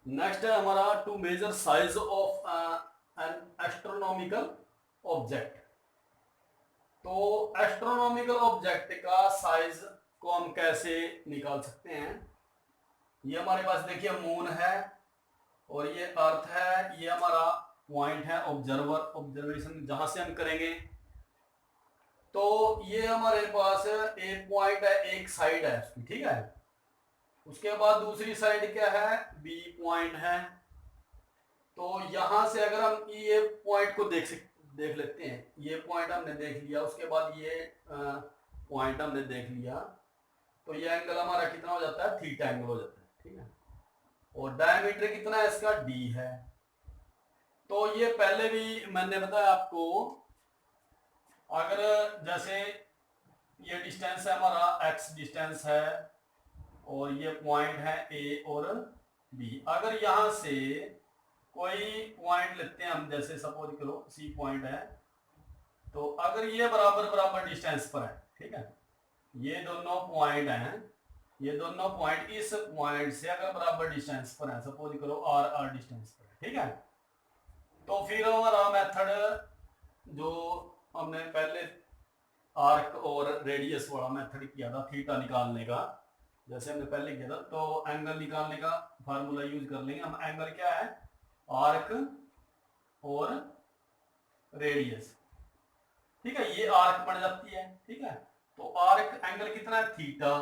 Next है हमारा to measure size of an astronomical object. तो एस्ट्रोनॉमिकल ऑब्जेक्ट का साइज को हम कैसे निकाल सकते हैं। ये हमारे पास देखिए मून है और ये अर्थ है, ये हमारा पॉइंट है ऑब्जर्वेशन जहां से हम करेंगे। तो ये हमारे पास एक पॉइंट है, एक साइड है उसकी, ठीक है। उसके बाद दूसरी साइड क्या है, बी पॉइंट है। तो यहां से अगर हम ये पॉइंट को देख लेते हैं, ये पॉइंट हमने देख लिया, उसके बाद ये पॉइंट हमने देख लिया, तो ये एंगल हमारा कितना हो जाता है, थीटा एंगल हो जाता है, ठीक है। और डायमीटर कितना है इसका, डी है। तो ये पहले भी मैंने बताया आपको, अगर जैसे ये डिस्टेंस है हमारा, एक्स डिस्टेंस है और ये पॉइंट है ए और बी। अगर यहां से कोई पॉइंट लेते हैं हम, जैसे सपोज करो सी पॉइंट है, तो अगर ये बराबर बराबर डिस्टेंस पर है, ठीक है, ये दोनों पॉइंट हैं, ये दोनों पॉइंट इस पॉइंट से अगर बराबर डिस्टेंस पर है, सपोज करो आर आर डिस्टेंस पर है, ठीक है, तो फिर हमारा मेथड जो हमने पहले आर्क और रेडियस वाला मेथड किया था थीटा निकालने का, जैसे हमने पहले किया था, तो एंगल निकालने का फार्मूला यूज कर लेंगे हम। एंगल क्या है, आर्क और रेडियस, ठीक है, ये आर्क बन जाती है, ठीक है। तो आर्क एंगल कितना है, थीटा,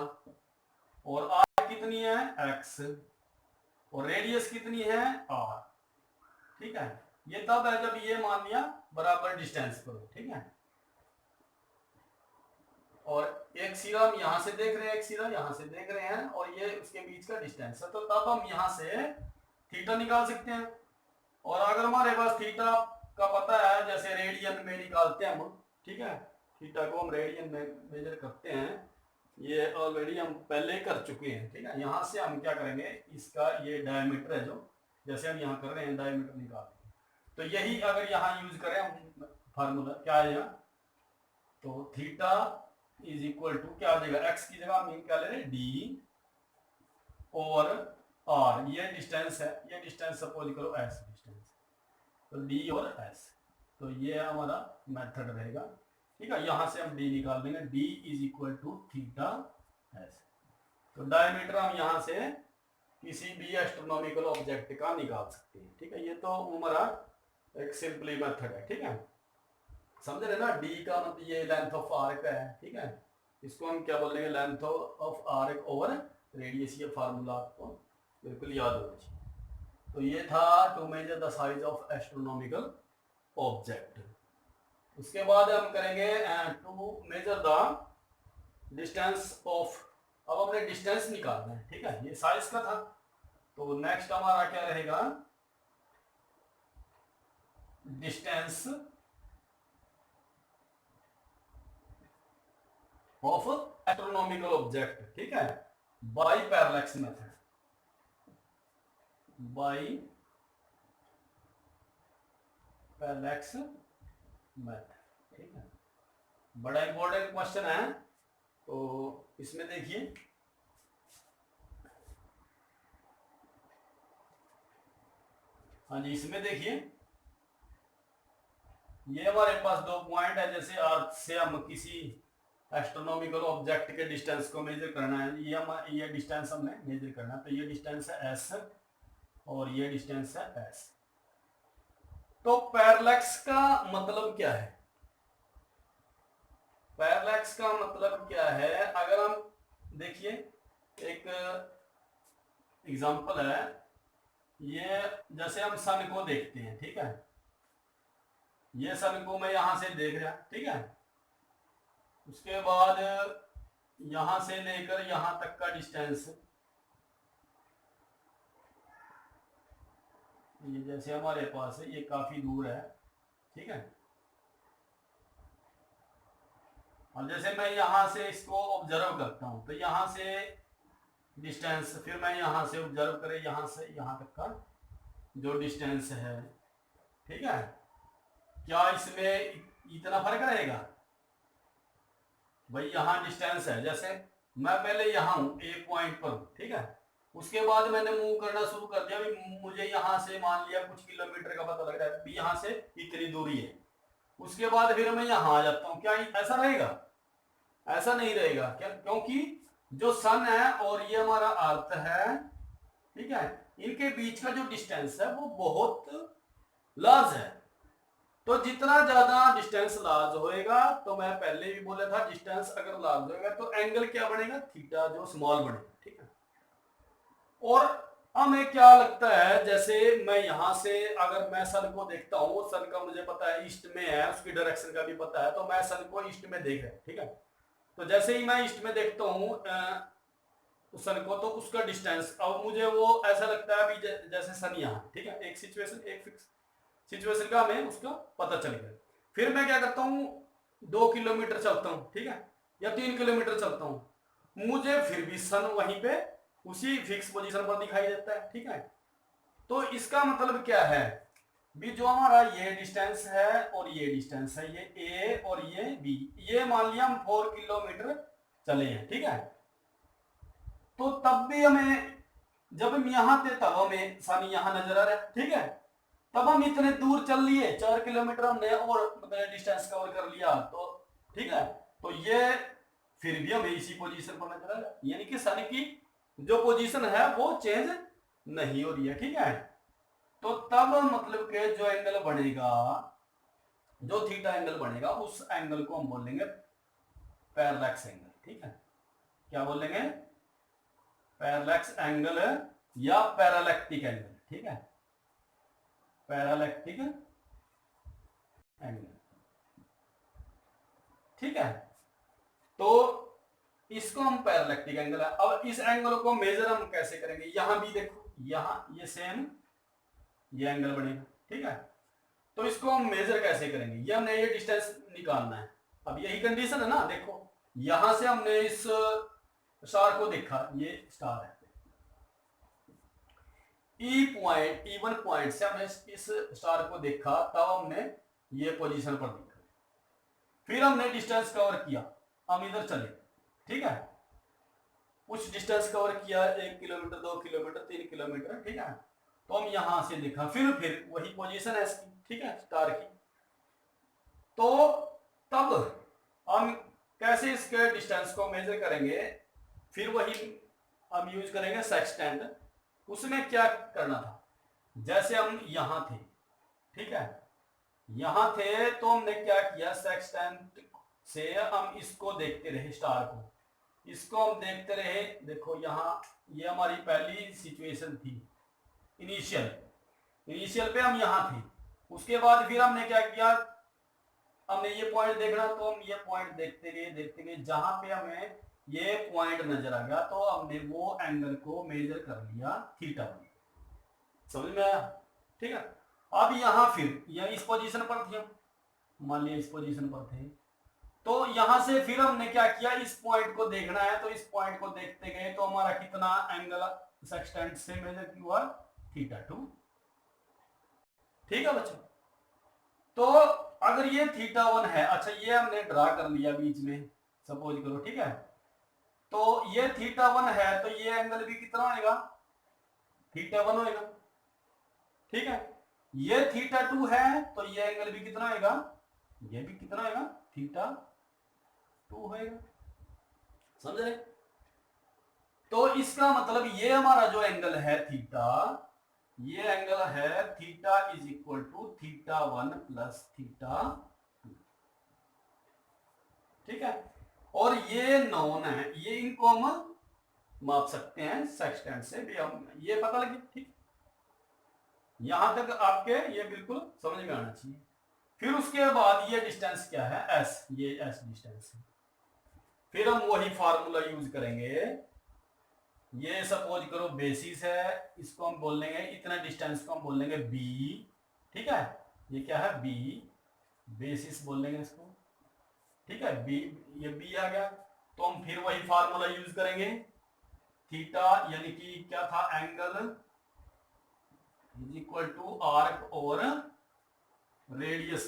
और आर्क कितनी है, एक्स, और रेडियस कितनी है, आर, ठीक है। ये तब है जब ये मान लिया बराबर डिस्टेंस पर, ठीक है। और एक सिरा हम यहां से देख रहे हैं, एक सिरा यहां से देख रहे हैं, और ये उसके बीच का डिस्टेंस है, तो तब हम यहां से थीटा निकाल सकते हैं। और अगर हमारे पास थीटा का पता है, जैसे रेडियन में निकालते हैं हम, ठीक है, थीटा को हम रेडियन में मेजर करते हैं, ये ऑलरेडी हम पहले कर चुके हैं, ठीक है। यहां से हम क्या करेंगे, इसका ये डायमीटर है, जो जैसे हम यहाँ कर रहे हैं डायमीटर निकाल, तो यही अगर यहाँ यूज करें हम फार्मूला, क्या आएगा, तो थीटा इज इक्वल टू क्या आ जाएगा, एक्स की जगह हम क्या ले रहे हैं, डी, और आर ये डिस्टेंस है, ये डिस्टेंस सपोज करो एस डिस्टेंस, तो डी और एस, तो ये हमारा मेथड रहेगा, ठीक है। यहां से हम डी निकाल देंगे, D is equal to theta S. तो डायमीटर हम यहां से किसी भी एस्ट्रोनॉमिकल ऑब्जेक्ट का निकाल सकते हैं, ठीक है। ये तो हमारा एक सिंपली मेथड है, ठीक है, समझ रहे ना। डी का मतलब ये लेंथ ऑफ आर्क है, ठीक है, इसको हम क्या बोलेंगे, length of arc over radius. ये फार्मूला आपको बिल्कुल याद होना चाहिए। तो ये था to measure the size of astronomical object. उसके बाद हम करेंगे to measure the distance of, अब हमने डिस्टेंस निकालना है, ठीक है, ये साइज का था। तो नेक्स्ट हमारा क्या रहेगा, डिस्टेंस ऑफ एस्ट्रोनॉमिकल ऑब्जेक्ट, ठीक है, by parallax method, by parallax method, ठीक है। बड़ा इंपॉर्टेंट क्वेश्चन है, तो इसमें देखिए, हाँ जी, इसमें देखिए, ये हमारे पास दो पॉइंट है, जैसे अर्थ से हम किसी एस्ट्रोनॉमिकल ऑब्जेक्ट के डिस्टेंस को मेजर करना है, ये डिस्टेंस हमने मेजर करना है, तो ये डिस्टेंस है एस और ये डिस्टेंस है एस। तो पैरेलैक्स का मतलब क्या है, पैरेलैक्स का मतलब क्या है, अगर हम देखिए एक एग्जांपल है, ये जैसे हम सन को देखते हैं, ठीक है, ये सन को मैं यहां से देख रहा, ठीक है, उसके बाद यहां से लेकर यहां तक का डिस्टेंस, ये जैसे हमारे पास है, ये काफी दूर है, ठीक है, और जैसे मैं यहां से इसको ऑब्जर्व करता हूं, तो यहां से डिस्टेंस, फिर मैं यहां से ऑब्जर्व करे यहां से यहां तक का जो डिस्टेंस है, ठीक है, क्या इसमें इतना फर्क रहेगा, भाई यहां डिस्टेंस है, जैसे मैं पहले यहां हूं, ए पॉइंट पर हूं, ठीक है, उसके बाद मैंने मूव करना शुरू कर दिया, भी मुझे यहाँ से मान लिया कुछ किलोमीटर का पता लग रहा है, भी यहाँ से इतनी दूरी है। उसके बाद फिर मैं यहाँ आ जाता हूँ, क्या ऐसा रहेगा? ऐसा नहीं रहेगा। क्या? क्योंकि जो सन है और ये हमारा अर्थ है, ठीक है, इनके बीच का जो डिस्टेंस है वो बहुत लार्ज है। तो जितना ज्यादा डिस्टेंस लार्ज होएगा, तो मैं पहले भी बोला था डिस्टेंस अगर लार्ज होएगा तो एंगल क्या बनेगा? थीटा जो स्मॉल बनेगा, ठीक है। और हमें क्या लगता है, जैसे मैं यहां से अगर मैं सन को देखता हूँ, सन का मुझे पता है ईस्ट में है, उसकी डायरेक्शन का भी पता है, तो मैं सन को ईस्ट में देख रहा हूं, ठीक है। तो जैसे ही मैं ईस्ट में देखता हूँ सन को, तो उसका डिस्टेंस अब मुझे वो ऐसा लगता है अभी जैसे सन यहाँ, ठीक है, एक सिचुएशन, एक फिक्स सिचुएशन का हमें उसका पता चल गया। फिर मैं क्या करता हूँ, 2 किलोमीटर चलता हूँ, ठीक है, या 3 किलोमीटर चलता हूँ, मुझे फिर भी सन वहीं पे उसी फिक्स पोजीशन पर दिखाई देता है, ठीक है। तो इसका मतलब क्या है, भी जो हमारा ये डिस्टेंस है और ये डिस्टेंस है, ये ए और ये बी, ये मान लिया हम 4 किलोमीटर चले हैं, ठीक है। तो तब भी हमें, जब हम यहां थे तब हमें सन यहां नजर आ रहा है, ठीक है। तब हम इतने दूर चल लिए, 4 किलोमीटर हमने और मतलब डिस्टेंस कवर कर लिया, तो ठीक है। तो ये फिर भी हमें इसी पोजीशन पर नजर आ रहा है, यानी कि सन की जो पोजीशन है वो चेंज नहीं हो रही है, ठीक है। तो तब मतलब के जो एंगल बनेगा, जो थीटा एंगल बनेगा, उस एंगल को हम बोलेंगे पैरेलैक्स एंगल, ठीक है। क्या बोलेंगे? पैरेलैक्स एंगल या पैरालैक्टिक एंगल, ठीक है, पैरालैक्टिक एंगल, ठीक है। तो इसको हम पैरालैक्टिक एंगल है। अब इस एंगल को मेजर हम कैसे करेंगे? यहां भी देखो, यहां ये सेम ये एंगल बनेगा, ठीक है। तो इसको हम मेजर कैसे करेंगे? ये हमने ये डिस्टेंस निकालना है। अब यही कंडीशन है ना, देखो यहां से हमने इस स्टार को देखा, ये स्टार है, ई पॉइंट, E1 पॉइंट से हमने इस स्टार को देखा, तब हमने ये पोजीशन पर देखा, फिर हमने डिस्टेंस कवर किया, हम इधर चले, ठीक है, कुछ डिस्टेंस कवर किया, 1 किलोमीटर, 2 किलोमीटर, 3 किलोमीटर, ठीक है। तो हम यहां से देखा, फिर वही पोजीशन है इसकी, ठीक है, स्टार की। तो तब हम कैसे इसके डिस्टेंस को मेजर करेंगे? फिर वही हम यूज करेंगे सेक्सटेंट। उसमें क्या करना था, जैसे हम यहां थे, ठीक है, यहां थे, तो हमने क्या किया, सेक्सटेंट से हम इसको देखते रहे, स्टार को, इसको हम देखते रहे। देखो यहां ये हमारी पहली सिचुएशन थी, इनिशियल पे हम यहां थे। उसके बाद फिर हमने क्या किया, हमने ये पॉइंट देखना, तो हम ये पॉइंट देखते गए, जहां पे हमें ये पॉइंट नजर आ गया, तो हमने वो एंगल को मेजर कर लिया, थीटा। समझ में आया? ठीक है। अब यहां फिर ये इस पोजीशन पर थे, मान लिया इस पोजीशन पर थे, तो यहां से फिर हमने क्या किया, इस पॉइंट को देखना है, तो इस पॉइंट को देखते गए, तो हमारा कितना एंगल सेक्सटेंट से मेजर हुआ, θ2, ठीक है बच्चों। तो अगर ये θ1 है, अच्छा ये हमने ड्रा कर लिया बीच में, सपोज करो, ठीक है। तो ये θ1 है, तो ये एंगल भी कितना होगा, θ1 होगा, ठीक है। ये θ2 है, तो ये एंगल भी कितना होगा, ये भी कितना होगा, θ2 होगा। समझ रहे? तो इसका मतलब ये हमारा जो एंगल है थीटा, ये एंगल है theta is equal to θ1 plus θ2, ठीक है। और ये नॉन है, ये इनको हम माप सकते हैं सेक्सटेंट से भी, हम ये पता लगे, ठीक। यहां तक आपके ये बिल्कुल समझ में आना चाहिए। फिर उसके बाद ये डिस्टेंस क्या है, s, ये s डिस्टेंस है। फिर हम वही फार्मूला यूज करेंगे, ये सपोज करो बेसिस है, इसको हम बोल लेंगे, इतना डिस्टेंस को हम बोल लेंगे b, ठीक है। ये क्या है, b, बेसिस बोल लेंगे इसको, ठीक है, b, ये b आ गया। तो हम फिर वही फार्मूला यूज करेंगे, थीटा यानी कि क्या था, angle is equal to arc और रेडियस।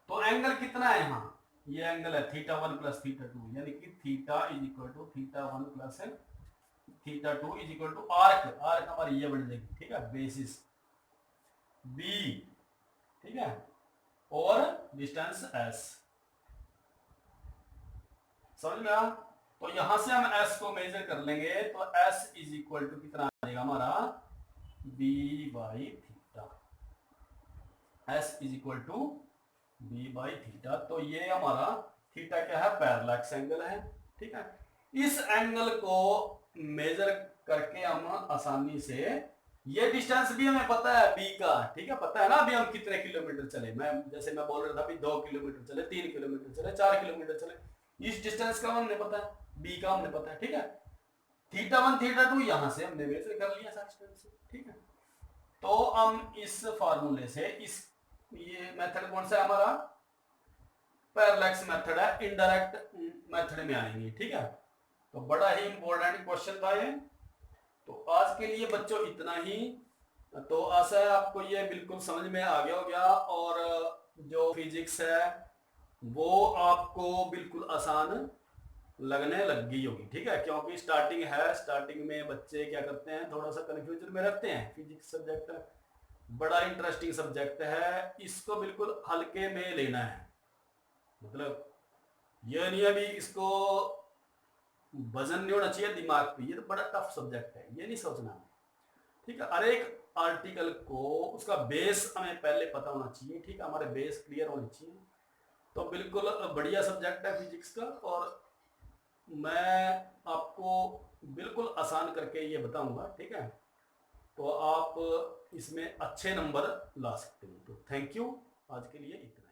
तो एंगल कितना है यहाँ, ये एंगल है θ1 प्लस θ2, यानी कि theta is equal to θ1 plus theta 2 is equal to arc, arc हमारी ये बन जाएगी, ठीक है, बेसिस बी, ठीक है, और डिस्टेंस एस। समझ में आ? तो यहां से हम एस को मेजर कर लेंगे, तो एस इज इक्वल टू कितना आ जाएगा हमारा, B by theta, S is equal to B by theta. तो ये हमारा थीटा क्या है, पैरेलक्स एंगल है, ठीक है। इस एंगल को मेजर करके हम आसानी से, ये डिस्टेंस भी हमें पता है बी का, ठीक है, पता है ना अभी हम कितने किलोमीटर चले, जैसे मैं बोल रहा था अभी 2 किलोमीटर चले, 3 किलोमीटर चले, 4 किलोमीटर चले, इस डिस्टेंस का हमने पता है, बी का हमने पता है, ठीक है। थीटा 1 थीटा 2 यहां से हमने मेजर कर लिया सेक्शन से, ठीक है। तो हम इस फार्मूले से, इस ये मेथड कौन सा है हमारा, पैरेलक्स मेथड है, इनडायरेक्ट मेथड में आएंगे, ठीक है। तो बड़ा ही इंपॉर्टेंट क्वेश्चन था ये। तो आज के लिए बच्चों इतना ही। तो आशा है आपको ये बिल्कुल समझ में आ गया होगा, और जो फिजिक्स है वो आपको बिल्कुल आसान लगने लग गई होगी, ठीक है, क्योंकि स्टार्टिंग है, स्टार्टिंग में बच्चे क्या करते हैं, थोड़ा सा कंफ्यूजन में रहते हैं। फिजिक्स सब्जेक्ट बड़ा इंटरेस्टिंग सब्जेक्ट है, इसको बिल्कुल हल्के में लेना है, मतलब ये नहीं अभी इसको वजन नहीं होना चाहिए दिमाग पे, ये तो बड़ा टफ सब्जेक्ट है, ये नहीं सोचना, ठीक है। हर एक आर्टिकल को उसका बेस हमें पहले पता होना चाहिए, ठीक है, हमारे बेस क्लियर होने चाहिए। तो बिल्कुल बढ़िया सब्जेक्ट है फिजिक्स का, और मैं आपको बिल्कुल आसान करके ये बताऊंगा, ठीक है। तो आप इसमें अच्छे नंबर ला सकते हो। तो थैंक यू, आज के लिए इतना।